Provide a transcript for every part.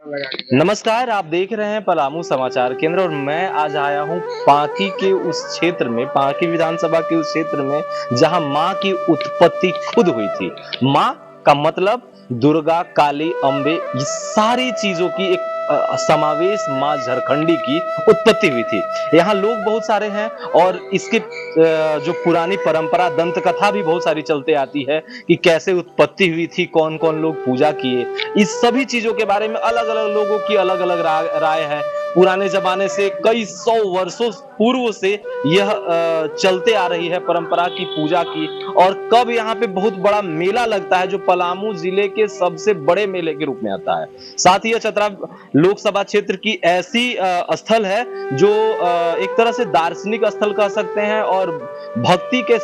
नमस्कार, आप देख रहे हैं पलामू समाचार केंद्र और मैं आज आया हूँ पांकी के उस क्षेत्र में, पांकी विधानसभा के उस क्षेत्र में जहां मां की उत्पत्ति खुद हुई थी। मां का मतलब दुर्गा, काली, अम्बे, ये सारी चीजों की एक समावेश मां झारखंडी की उत्पत्ति हुई थी। यहाँ लोग बहुत सारे हैं और इसके जो पुरानी परंपरा दंत कथा भी बहुत सारी चलते आती है कि कैसे उत्पत्ति हुई थी, कौन कौन लोग पूजा किए, इस सभी चीजों के बारे में अलग अलग लोगों की अलग अलग राय है। पुराने जमाने से कई सौ वर्षों पूर्व से यह चलते आ रही है परंपरा की पूजा की। और कब यहाँ पे बहुत बड़ा मेला लगता है जो पलामू जिले के सबसे बड़े मेले के रूप में आता है। साथ ही यह चतरा लोकसभा क्षेत्र की ऐसी स्थल है जो एक तरह से दार्शनिक स्थल कह सकते हैं और भक्ति के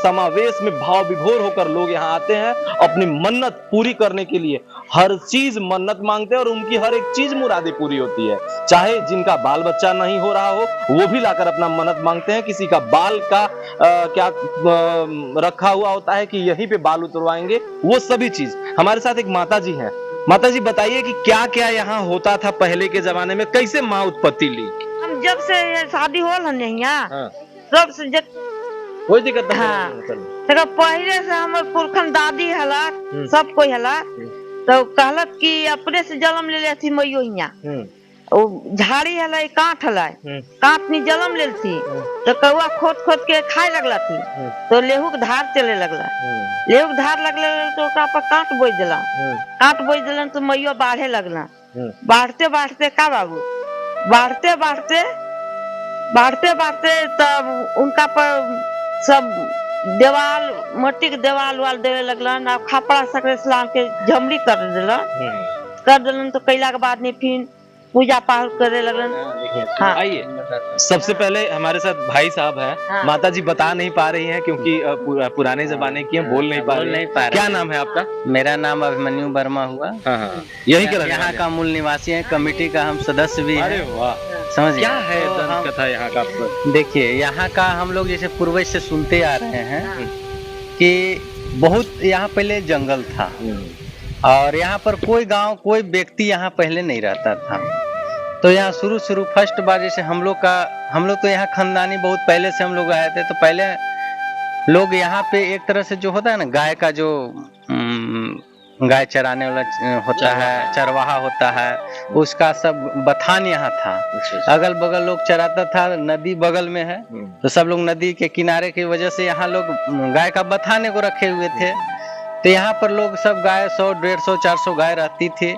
समावेश में भाव विभोर होकर लोग यहाँ आते हैं अपनी मन्नत पूरी करने के लिए। हर चीज मन्नत मांगते हैं और उनकी हर एक चीज मुरादें पूरी होती है। चाहे जिनका बाल बच्चा नहीं हो रहा हो वो भी लाकर अपना मन्नत मांगते हैं। किसी का बाल का रखा हुआ होता है कि यहीं पे बाल उतरवाएंगे, वो सभी चीज। हमारे साथ एक माता जी हैं। माता जी बताइए कि क्या क्या यहाँ होता था पहले के जमाने में, कैसे माँ उत्पत्ति ली? हम जब से शादी होल यहाँ तब से कोई दिक्कत नहीं। हाँ। पहले से हमर पुरखन दादी हला सब कोई हला तो कहलत कि अपने से जन्म ले लेती मैयो यहाँ झाड़ी हला कांट हला कांट नी जन्म ले थी तो कौआ खोद खोद के खाए लगला थी तो लेहू के धार चले लगला। लेहू के धार लगले तो ओकरा पर कांट बोझ दिला कांट बोझ दिलन तो मैयो बाढ़े लगला। बाढ़ते बाढ़ते का बाबू बाढ़ते बाढ़ते बाढ़ते बाढ़ते तब उनका पर सब देवाल मट्टी के देवाल वाल देवे लगलन। अब खपड़ा सकरे इस्लाम के झमरी कर दिलन तो कैला के बाद में फिर पूजा पाठ करे लगलन। हाँ। आइए, सबसे पहले हमारे साथ भाई साहब हैं। हाँ। माता जी बता नहीं पा रही हैं क्योंकि पुराने जमाने की हैं, बोल नहीं पा रही। क्या नाम है आपका? मेरा नाम अभिमन्यु वर्मा हुआ। हाँ। यही यहाँ का मूल निवासी है, कमेटी का हम सदस्य भी हैं। अरे वाह, समझिए क्या है दंत कथा यहाँ का? देखिए, यहाँ का हम लोग जैसे पूर्वज से सुनते आ रहे हैं कि बहुत यहाँ पहले जंगल था और यहाँ पर कोई गांव कोई व्यक्ति यहाँ पहले नहीं रहता था। तो यहाँ शुरू फर्स्ट बार जैसे हम लोग तो यहाँ खानदानी बहुत पहले से हम लोग आए थे। तो पहले लोग यहाँ पे एक तरह से जो होता है ना, गाय का जो गाय चराने वाला होता है, चरवाहा होता है, उसका सब बथान यहाँ था। अगल बगल लोग चराता था, नदी बगल में है तो सब लोग नदी के किनारे की वजह से यहाँ लोग गाय का बथाने को रखे हुए थे। तो यहाँ पर लोग सब गाय 100, 150, 400 गाय रहती थी।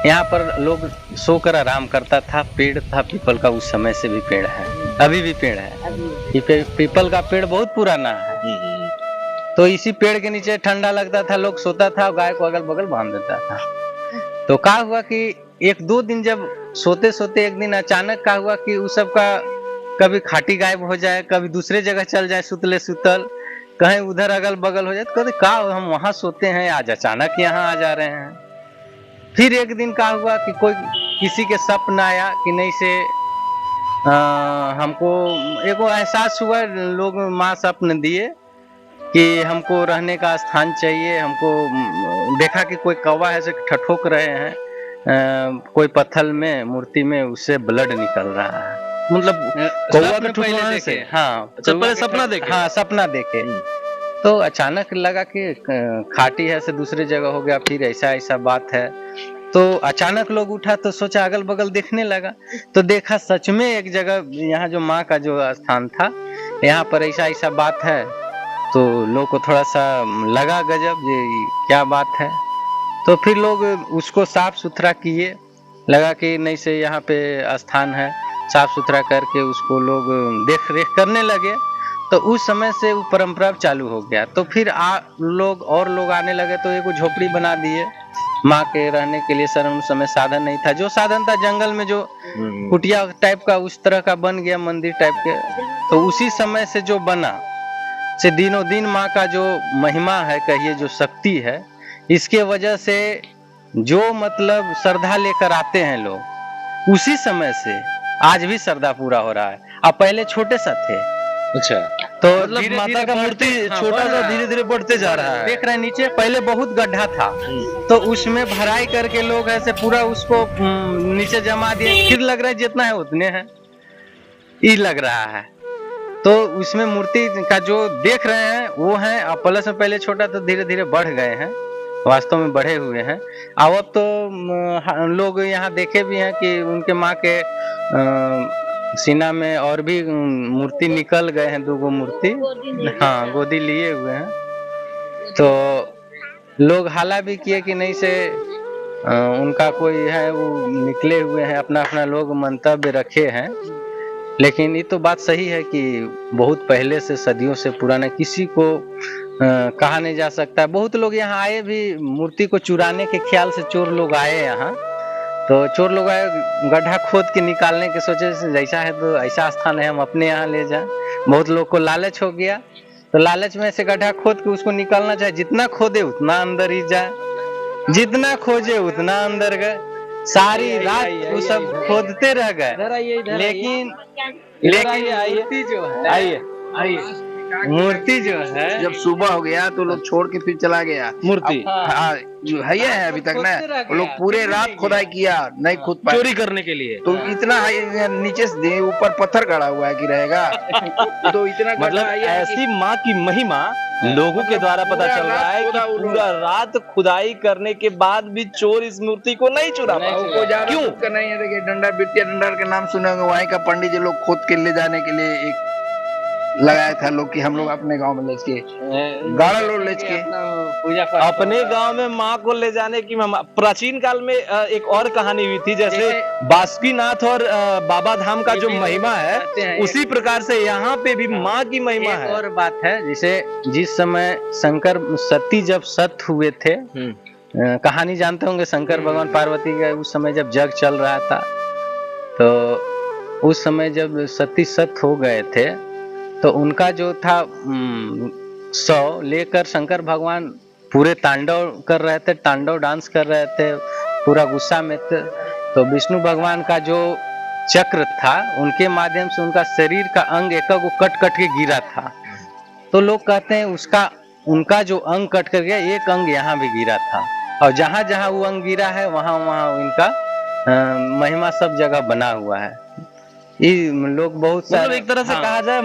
यहाँ पर लोग सोकर आराम करता था। पेड़ था पीपल का, उस समय से भी पेड़ है, अभी भी पेड़ है। पीपल का पेड़ बहुत पुराना है। तो इसी पेड़ के नीचे ठंडा लगता था, लोग सोता था, गाय को अगल बगल बांध देता था। तो क्या हुआ कि 1-2 दिन जब सोते सोते एक दिन अचानक क्या हुआ कि उस सब का कभी खाटी गायब हो जाए, कभी दूसरे जगह चल जाए सुतले सुतल, कहीं उधर अगल बगल हो जाए। तो का हम वहां सोते हैं, आज अचानक यहाँ आ जा रहे हैं। फिर एक दिन क्या हुआ कि किसी के सपना आया कि नहीं से हमको एगो एहसास हुआ, लोग माँ सपन दिए कि हमको रहने का स्थान चाहिए। हमको देखा कि कोई कौवा ऐसे ठठोक रहे हैं कोई पत्थर में, मूर्ति में, उससे ब्लड निकल रहा है। मतलब कौवा के ठठोकने से। हाँ, पहले सपना देखे। हाँ, सपना देखे। तो अचानक लगा कि खाटी है से दूसरी जगह हो गया। फिर ऐसा बात है तो अचानक लोग उठा तो सोचा अगल बगल देखने लगा तो देखा सच में एक जगह यहाँ जो माँ का जो स्थान था यहाँ पर ऐसा बात है। तो लोग को थोड़ा सा लगा गजब ये क्या बात है। तो फिर लोग उसको साफ सुथरा किए, लगा कि नहीं से यहाँ पे स्थान है, साफ सुथरा करके उसको लोग देख रेख करने लगे। तो उस समय से वो परंपरा चालू हो गया। तो फिर लोग आने लगे तो एक झोपड़ी बना दिए माँ के रहने के लिए। सर उस समय साधन नहीं था, जो साधन था जंगल में जो कुटिया टाइप का उस तरह का बन गया, मंदिर टाइप के। तो उसी समय से जो बना से दिनों दिन माँ का जो महिमा है, कहिए जो शक्ति है, इसके वजह से जो मतलब श्रद्धा लेकर आते हैं लोग, उसी समय से आज भी श्रद्धा पूरा हो रहा है। अब पहले छोटे सा थे। अच्छा। तो मतलब धीरे माता धीरे का मूर्ति छोटा सा धीरे धीरे बढ़ते जा रहा है। देख रहे हैं नीचे पहले बहुत गड्ढा था, तो उसमें भराई करके लोग ऐसे पूरा उसको नीचे जमा दिए, फिर लग रहा है जितना है उतने हैं, ये लग रहा है। तो उसमें मूर्ति का जो देख रहे हैं वो है, प्लस में पहले छोटा तो धीरे धीरे बढ़ गए हैं, वास्तव में बढ़े हुए हैं। अब तो लोग यहाँ देखे भी हैं कि उनके माँ के सीना में और भी मूर्ति निकल गए हैं, 2 मूर्ति, हाँ गोदी लिए हुए हैं। तो लोग हाला भी किए कि नहीं से उनका कोई है वो निकले हुए हैं, अपना अपना लोग मंतव्य रखे हैं। लेकिन ये तो बात सही है कि बहुत पहले से, सदियों से पुराना, किसी को कहा नहीं जा सकता। बहुत लोग यहाँ आए भी मूर्ति को चुराने के ख्याल से, चोर लोग आए यहाँ, तो चोर लोग आए गड्ढा खोद के निकालने के सोचे जैसा है तो ऐसा स्थान है हम अपने यहाँ ले जाएं। बहुत लोग को लालच हो गया, तो लालच में से गड्ढा खोद के उसको निकालना चाहे, जितना खोदे उतना अंदर ही जाए, जितना खोजे उतना अंदर गए। सारी रात वो सब खोदते रह गए, लेकिन मूर्ति जो है, मूर्ति जो है जब सुबह हो गया तो लोग छोड़ के फिर चला गया मूर्ति। हाँ जो है अभी तक ना, वो लोग पूरे रात खुदाई किया, नहीं खुद पाए चोरी करने के लिए। तो इतना नीचे से ऊपर पत्थर गड़ा हुआ है कि रहेगा तो इतना मतलब ऐसी माँ की महिमा लोगों के द्वारा पता चल रहा है कि पूरा रात खुदाई करने के बाद भी चोर इस मूर्ति को नहीं चुरा पाए। क्यों? नहीं है, देखिए डंडा, बिटिया डंडा के नाम सुने होंगे, वहीं का पंडित जी लोग खोद के ले जाने के लिए एक लगाया था लोग कि हम लोग अपने गांव में ले के गाड़ा लोग ले के पूजा अपने गांव में माँ को ले जाने की प्राचीन काल में एक और कहानी हुई थी, जैसे बासुकीनाथ और बाबा धाम का जो महिमा है, उसी प्रकार से यहाँ पे भी माँ की महिमा है। और बात है, जैसे जिस समय शंकर सती जब सत हुए थे, कहानी जानते होंगे शंकर भगवान पार्वती का, उस समय जब जग चल रहा था, तो उस समय जब सती सत हो गए थे तो उनका जो था शव लेकर शंकर भगवान पूरे तांडव कर रहे थे, तांडव डांस कर रहे थे, पूरा गुस्सा में थे। तो विष्णु भगवान का जो चक्र था, उनके माध्यम से उनका शरीर का अंग एक कट कट के गिरा था। तो लोग कहते हैं उसका उनका जो अंग कट कर गया, एक अंग यहाँ भी गिरा था, और जहां जहां वो अंग गिरा है वहां वहां इनका महिमा सब जगह बना हुआ है। ये लोग बहुत मतलब एक तरह से कहा जाए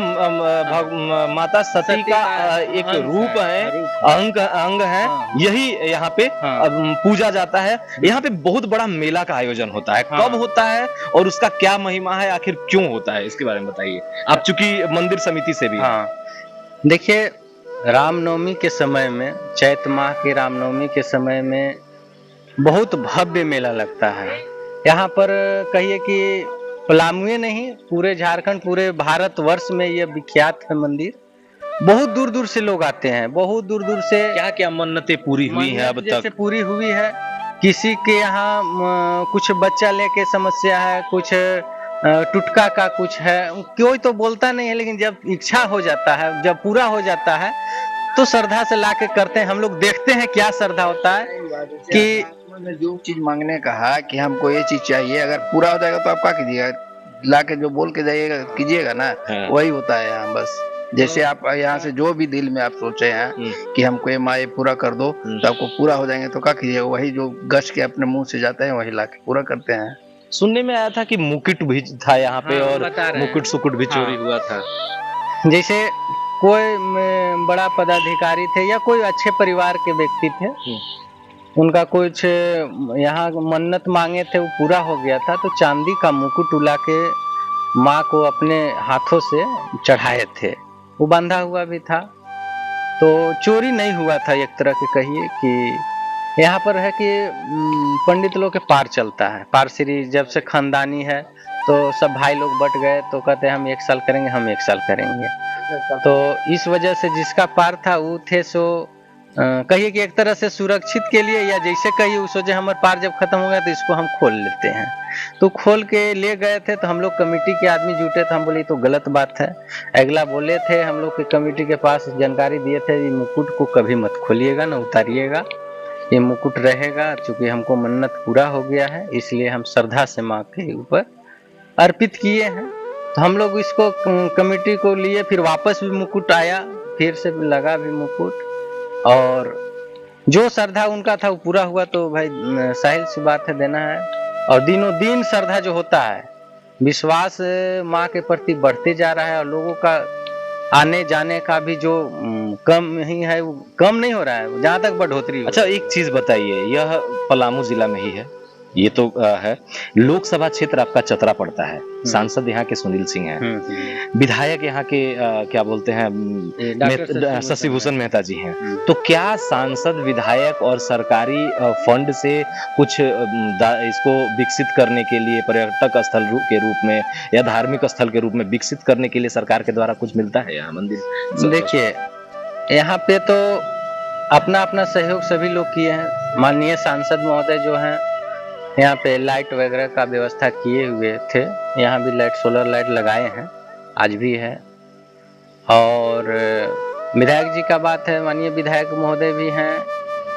माता सती का एक रूप है, अंग है, यही यहाँ पे पूजा जाता है। यहाँ पे बहुत बड़ा मेला का आयोजन होता है, कब होता है और उसका क्या महिमा है, आखिर क्यों होता है, इसके बारे में बताइए आप, चूंकि मंदिर समिति से भी। देखिए, रामनवमी के समय में, चैत माह के रामनवमी के समय में बहुत भव्य मेला लगता है। यहाँ पर कहिए कि पलामुए नहीं, पूरे झारखंड, पूरे भारतवर्ष में ये विख्यात है मंदिर। बहुत दूर दूर से लोग आते हैं, बहुत दूर दूर से। क्या क्या मन्नतें पूरी हुई हैं अब तक? जैसे पूरी हुई है, किसी के यहाँ कुछ बच्चा लेके समस्या है, कुछ टुटका का कुछ है, कोई तो बोलता नहीं है, लेकिन जब इच्छा हो जाता है, जब पूरा हो जाता है तो श्रद्धा से लाके करते हैं। हम लोग देखते हैं क्या श्रद्धा होता है कि जो चीज मांगने का है कि हमको ये चीज चाहिए, अगर पूरा हो जाएगा तो आप क्या कीजिएगा, लाके जो बोल के जाइएगा कीजिएगा ना, वही होता है यहाँ। बस जैसे आप यहाँ से जो भी दिल में आप सोचे हैं कि हमको ये माँ ये पूरा कर दो, तो आपको पूरा हो जाएंगे, तो क्या कीजिएगा, वही जो गश के अपने मुंह से जाते हैं वही लाके पूरा करते हैं। सुनने में आया था कि मुकुट भी था यहाँ पे, और मुकुट सुकुट भी चोरी हुआ था। जैसे कोई बड़ा पदाधिकारी थे या कोई अच्छे परिवार के व्यक्ति थे, उनका कुछ यहाँ मन्नत मांगे थे, वो पूरा हो गया था, तो चांदी का मुकुट उला के माँ को अपने हाथों से चढ़ाए थे, वो बंधा हुआ भी था। तो चोरी नहीं हुआ था, एक तरह के कहिए कि यहाँ पर है कि पंडित लोग के पार चलता है, पार श्री जब से खानदानी है, तो सब भाई लोग बट गए, तो कहते हैं हम 1 साल करेंगे, हम 1 साल करेंगे। तो इस वजह से जिसका पार था वो थे, सो कहिए कि एक तरह से सुरक्षित के लिए, या जैसे कहिए वो सोचे हमारे पार जब खत्म हो गया तो इसको हम खोल लेते हैं, तो खोल के ले गए थे। तो हम लोग कमेटी के आदमी जुटे थे, हम बोले तो गलत बात है। अगला बोले थे, हम लोग के कमेटी के पास जानकारी दिए थे, ये मुकुट को कभी मत खोलिएगा ना उतारिएगा, ये मुकुट रहेगा, क्योंकि हमको मन्नत पूरा हो गया है, इसलिए हम श्रद्धा से माँ के ऊपर अर्पित किए हैं। तो तो हम लोग इसको कमेटी को लिए, फिर वापस भी मुकुट आया, फिर से लगा भी मुकुट, और जो श्रद्धा उनका था वो पूरा हुआ। तो भाई साहिल सी बात है, देना है। और दिनों दिन श्रद्धा जो होता है, विश्वास माँ के प्रति बढ़ते जा रहा है, और लोगों का आने जाने का भी जो कम ही है, वो कम नहीं हो रहा है, जहाँ तक बढ़ोतरी। अच्छा, एक चीज बताइए, यह पलामू जिला में ही है, ये तो है। लोकसभा क्षेत्र आपका चतरा पड़ता है, सांसद यहाँ के सुनील सिंह हैं, विधायक यहाँ के क्या बोलते हैं, शशि भूषण मेहता जी हैं। तो क्या सांसद, विधायक और सरकारी फंड से कुछ इसको विकसित करने के लिए, पर्यटक स्थल के रूप में या धार्मिक स्थल के रूप में विकसित करने के लिए सरकार के द्वारा कुछ मिलता है यहाँ मंदिर? देखिए, यहाँ पे तो अपना अपना सहयोग सभी लोग किए हैं। माननीय सांसद महोदय जो हैं, यहाँ पे लाइट वगैरह का व्यवस्था किए हुए थे, यहाँ भी लाइट, सोलर लाइट लगाए हैं, आज भी है। और विधायक जी का बात है, माननीय विधायक महोदय भी हैं,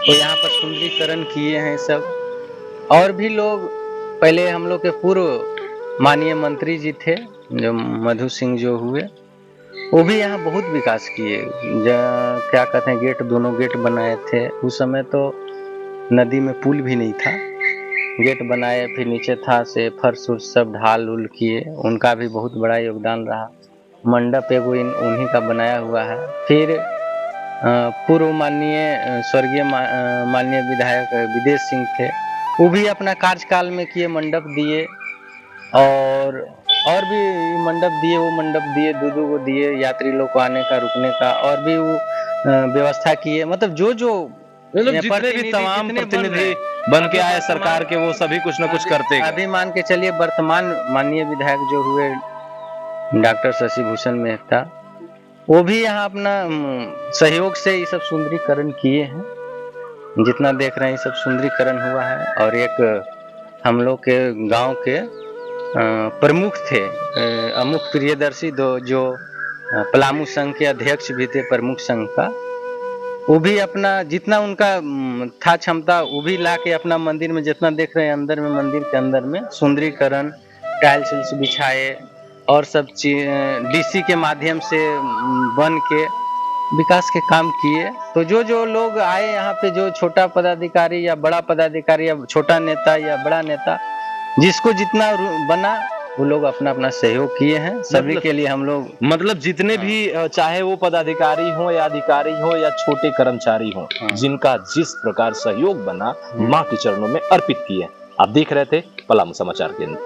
तो यहाँ पर सुंदरीकरण किए हैं सब। और भी लोग, पहले हम लोग के पूर्व माननीय मंत्री जी थे जो मधु सिंह जो हुए, वो भी यहाँ बहुत विकास किए। क्या कहते हैं, गेट, दोनों गेट बनाए थे। उस समय तो नदी में पुल भी नहीं था, गेट बनाए, फिर नीचे था से फर्श उर्श सब ढाल उल किए, उनका भी बहुत बड़ा योगदान रहा। मंडप एगो उन्हीं का बनाया हुआ है। फिर पूर्व माननीय स्वर्गीय माननीय विधायक विदेश सिंह थे, वो भी अपना कार्यकाल में किए, मंडप दिए, और भी मंडप दिए, वो मंडप दिए, दो को दिए, यात्री लोग को आने का, रुकने का, और भी वो व्यवस्था किए। मतलब जो जितने भी तमाम प्रतिनिधि बन के आए सरकार के, वो सभी कुछ न कुछ करते हैं। अभी मान के चलिए, वर्तमान माननीय विधायक जो हुए डॉक्टर शशि भूषण मेहता, वो भी यहाँ अपना सहयोग से ये सब सुंदरीकरण किए हैं। जितना देख रहे हैं, ये सब सुंदरीकरण हुआ है। और एक हम लोग के गांव के प्रमुख थे, अमुख प्रियदर्शी, जो पलामू संघ के अध्यक्ष भी थे, प्रमुख संघ का, वो भी अपना जितना उनका था क्षमता, वो भी ला के अपना मंदिर में, जितना देख रहे हैं अंदर में, मंदिर के अंदर में सुंदरीकरण, टाइल्स बिछाए, और सब चीज डीसी के माध्यम से बन के विकास के काम किए। तो जो लोग आए यहाँ पे, जो छोटा पदाधिकारी या बड़ा पदाधिकारी या छोटा नेता या बड़ा नेता, जिसको जितना बना, वो लोग अपना अपना सहयोग किए हैं। सभी के लिए हम लोग, मतलब जितने भी, चाहे वो पदाधिकारी हो या अधिकारी हो या छोटे कर्मचारी हो, जिनका जिस प्रकार सहयोग बना, माँ के चरणों में अर्पित किए। आप देख रहे थे पलामू समाचार केंद्र।